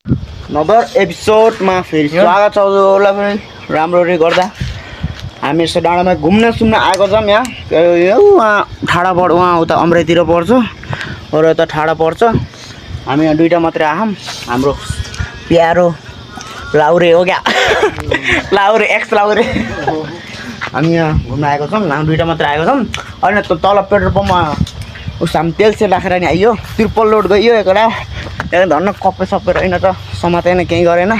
Number एपिसोडमा फेरि स्वागत छ हजुरहरूलाई पनि राम्ररी गर्दा। हामी यसो डाँडामा घुम्न सुम्न आएको छौँ। यहाँ उहाँ ठाडा पर्छ, उहाँ उता अमराईतिर पर्छ र यता ठाडा पर्छ। हामी यहाँ दुईवटा मात्रै आयौँ। हाम्रो प्यारो लाउरे हो क्या लाउरे एक्स लाउरे हामी यहाँ घुम्न आएको छौँ। हामी दुईवटा मात्रै आएको छौँ। अनि तल पेट्रोल पम्पमा उस हामी तेल सेल राखेर नि आइयो। त्रिपल लोड गइयो एकवटा त्यहाँदेखि धन्न कप्पे सप्पे रहेन त समातेन केही गरेन।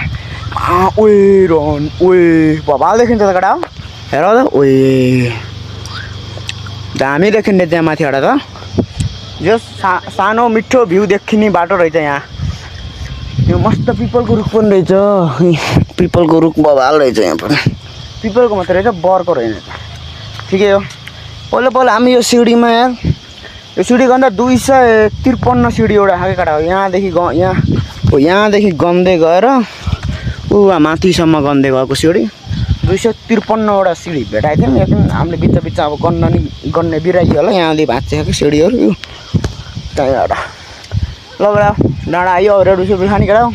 ओए रहन ओए भवाल देखिन्छ त केटा हेर त ओए दामी देखिने त्यहाँ माथिबाट त जो सानो मिठो भ्यू देखिने बाटो रहेछ। यहाँ यो मस्त पिपलको रुख पनि रहेछ। पिपलको रुख भवाल रहेछ। यहाँ पनि पिपलको मात्रै रहेछ, बरको रहेन। ठिकै हो। पहिला पहिला हामी यो सिँढीमा यार यो सिँढी गन्दा 253 सिँढी एउटा खालको केटा हो। यहाँदेखि गन्दै गएर माथिसम्म गन्दै गएको सिँढी 253वटा सिँढी भेटाएको थियौँ। लेकिन हामीले बिच बिच अब गन्ने बिराइयो होला। यहाँदेखि भाँचिएको कि सिँढीहरू यो त्यहाँबाट ल बडा डाँडा आयो। रेड सुप खाने केटा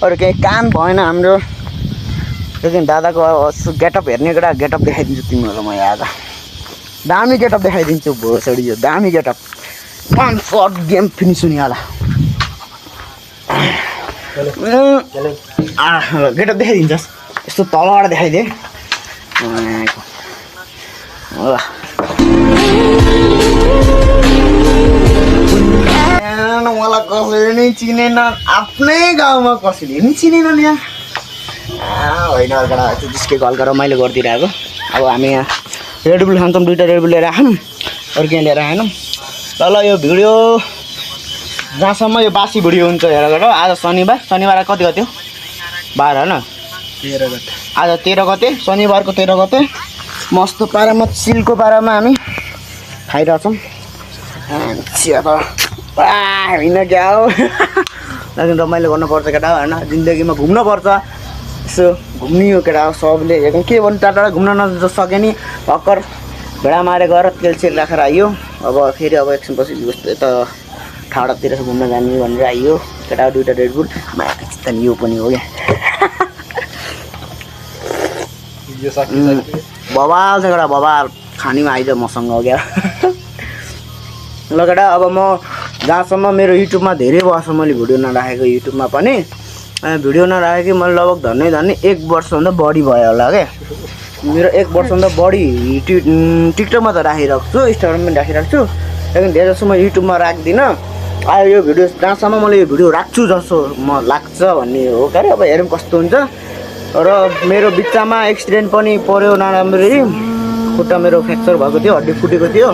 अरू केही काम भएन हाम्रो। लेकिन दादाको गेटअप हेर्ने केटा गेटअप देखाइदिन्छु तिमीहरूलाई म। यहाँ दामी गेटअप देखाइदिन्छु भोसडी। यो दामी गेटअप 1 शट गेम फिनिस हुने होला। गेटअप देखाइदिन्छस् यस्तो तलबाट देखाइदिए। मलाई कसैले नै चिनेन, आफ्नै गाउँमा कसैले नि चिनेन यहाँ। होइन अर्का त्यसकै हल्का रमाइलो गरिदिइरहेको। अब हामी यहाँ रेडबुल खान्छौँ, 2टा रेडबुल लिएर आयौँ, अरू केही लिएर आएनौँ। ल यो भिडियो जहाँसम्म यो बासी भिडियो हुन्छ हेरेर आज शनिबार कति गते हो 12 होइन 13 गते। आज 13 गते शनिबारको 13 गते मस्त पारामा चिलको पारामा हामी खाइरहेछौँ। होइन क्या हो लेकिन रमाइलो गर्नुपर्छ केटा होइन। जिन्दगीमा घुम्नुपर्छ, यसो घुम्ने हो केटा हो सबले। के भन्नु टाढा टाढा घुम्न नसके नि भर्खर भेडा मारे गएर तेल सेल राखेर आइयो। अब फेरि अब एकछिनपछि यता ठाडातिर घुम्न जाने भनेर आइयो केटा। 2टा रेडबुल माथि यो पनि हो क्या बवाल छ केटा बवाल। खानीमा आइज मसँग हो क्या ल केटा। अब म जहाँसम्म मेरो युट्युबमा धेरै वर्ष मैले भिडियो नराखेको, युट्युबमा पनि भिडियो नराखेको मैले लगभग धन्नै 1 वर्षभन्दा बढी भयो होला क्या। मेरो 1 वर्षभन्दा बढी टिकटकमा त राखिरहेको छु, इन्स्टाग्राममा पनि राखिरहेको छु। लेकिन धेरै जस्तो म युट्युबमा राख्दिनँ। यो भिडियो जहाँसम्म मैले यो भिडियो राख्छु जस्तो म लाग्छ भन्ने हो क्या। अब हेरौँ कस्तो हुन्छ। र मेरो बिचमा एक्सिडेन्ट पनि पऱ्यो नराम्ररी, खुट्टा मेरो फ्र्याक्चर भएको थियो, हड्डी फुटेको थियो।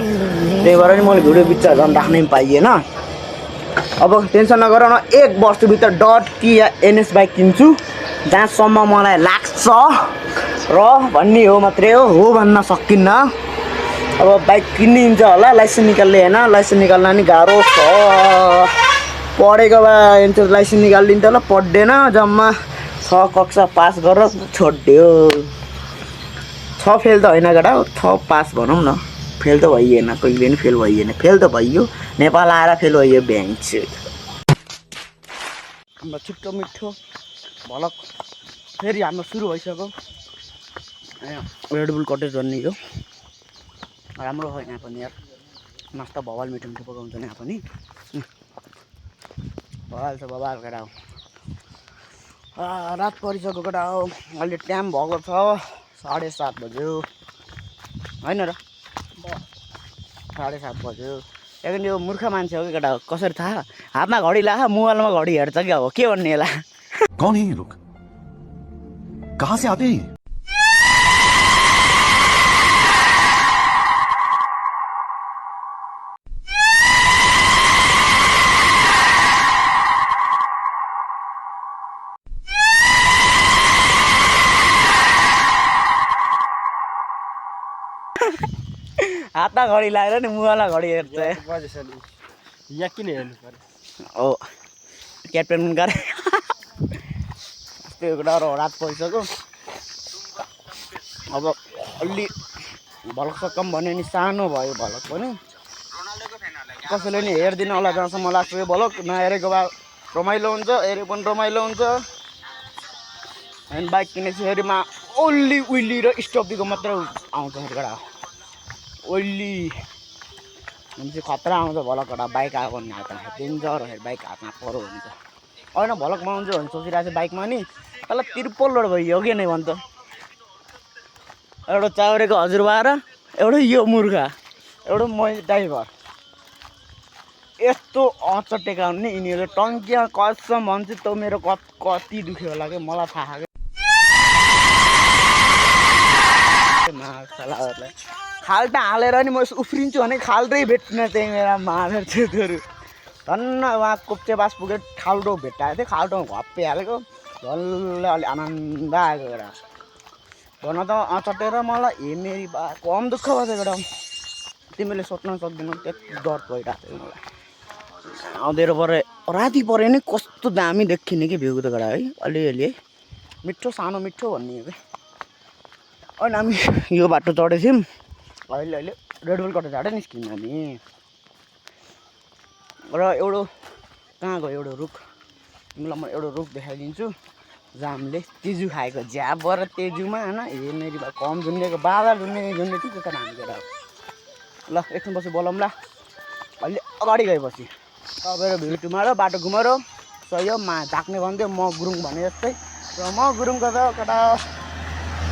त्यही भएर नि मैले भिडियो बिच झन् राख्नै पाइएन। अब टेन्सन नगर न, 1 वर्षभित्र डट कि या एनएस बाइक किन्छु जहाँसम्म मलाई लाग्छ र भन्ने हो मात्रै हो भन्न सकिन्न। अब बाइक किनिन्छ होला, लाइसेन्स निकाल्ने होइन। लाइसेन्स निकाल्न नि गाह्रो छ। पढेको भए लाइसेन्स निकालिदिन्छ होला, पढ्दैन। जम्मा 6 कक्षा पास गरेर छोड्यो। 6 फेल त होइन केटा, 6 पास भनौँ न। फेल त भइएन, कहिले पनि फेल भइएन। फेल त भइयो, नेपाल आएर फेल भइयो ब्याङ्क चाहिँ। हाम्रो छिट्टो मिठो भलक फेरि हाम्रो सुरु भइसक्यो। रेडबुल कटेज भन्ने हो राम्रो हो यहाँ पनि यार। नास्ता भवाल मिठो मिठो पकाउँछ यहाँ पनि। भवाल छ बबाल केटा हो। रात परिसक्यो केटा हो। अहिले टाइम भएको छ 7:30 बज्यो होइन र 7:30 बज्यो। लेकिन यो मूर्ख मान्छे हो कि केटा हो। कसरी थाहा, हातमा घडी लाख मोबाइलमा घडी हेर्छ क्या हो। के भन्ने होला। कौन है ये लोग, कहाँ से आते हैं? हातमा घडी लागेर नि मोबाइलमा घडी हेर्छ। यहाँ किन हेर्नु पर्यो? हो क्याप्टेन गरे त्यो डर रात परिसक्यो। अब अलि भलक सकम भन्यो नि सानो भयो भलक पनि। कसैले नि हेर्दिनँ होला जहाँसम्म लाग्छ यो भलक। नहेरेको भए रमाइलो हुन्छ, हेरे पनि रमाइलो हुन्छ। अनि बाइक किनेपछि हेरिमा ओल्ली उइली र स्टपिएको मात्रै आउँछ हेरकडा ओइली भनेपछि खतरा आउँछ भलकबाट बाइक आएको भने हातमा डेन्जर हेर बाइक हातमा पऱ्यो भने त होइन भलकमा आउँछ भने सोचिरहेको छु बाइकमा नि तल तिर्पलबाट भयो कि नै भन्छ एउटा चाउरेको हजुरबा र एउटा यो मुर्गा एउटा मै ड्राइभर यस्तो अचटेका हुन् नि यिनीहरू टङ्किया कसम भन्छु त मेरो कति दुख्यो होला कि मलाई थाहा क्या खाल्टा हालेर नि म उफ्रिन्छु भने खाल्टै भेट्न चाहिँ मेरा मानेर छेतहरू धन्न उहाँ कोप्चेबास पुगेर खाल्टो भेट्टाएको थियो खाल्टोमा घप्पे हालेको झल्लै अलि आनन्द आएको एउटा भन त अचटेर मलाई हेमेरी बा कम दुःख भएको एउटा तिमीले सोच्न सक्दैनौ त्यति डर भइरहेको थियो मलाई आउँदै परे राति परे नि कस्तो दामी देखिने कि भ्यू त गडा है अलिअलि है मिठो सानो मिठो भन्ने हो कि अनि हामी यो बाटो चढेछौँ अहिले रेडबुलबाट झाडै निस्क्यौँ हामी र एउटा कहाँ गयो एउटा रुख तिमीलाई म एउटा रुख देखाइदिन्छु जहाँ हामीले तेजु खाएको झ्याबर तेजुमा होइन हेर्नेरी भए कम झुन्डेको बाँदर झुन्डे थियो त्यता हामी केटा ल एकछिन पछि बोलाउँ ल अहिले अगाडि गएपछि तपाईँहरू भ्यू टुमारो बाटो घुमारो सही हो झाक्ने भन्थ्यो म गुरुङ भने जस्तै र म गुरुङको त केटा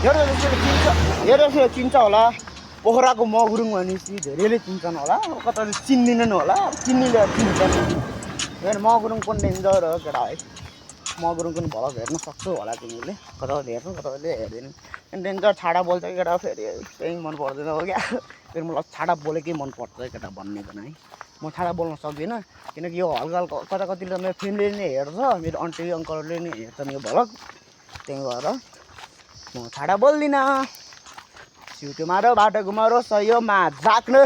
हेरेर चिन्छ होला पोखराको म गुरुङ भनेपछि धेरैले चिन्छन् होला कताले चिन्दिनन् होला चिन्नेले चिन्छन् म गुरुङ पनि डेन्जर हो केटा है म गुरुङ पनि भलक हेर्न सक्छु होला तिमीले कताले हेर्छौ कताले हेर्दैन डेन्जर छाडा बोल्छ केटा फेरि त्यही मन पर्दैन हो क्या फेरि मलाई छाडा बोलेकै मन पर्छ केटा भन्ने पनि है म छाडा बोल्न सक्दिनँ किनकि यो हल्का हल्का कता कतिले मेरो फ्यामिलीले नै हेर्छ मेरो आन्टी अङ्कलले नै हेर्छन् यो भलक त्यही भएर म छाडा बोल्दिनँ सिउटो मारो बाटो घुमारो सही हो झाक्नु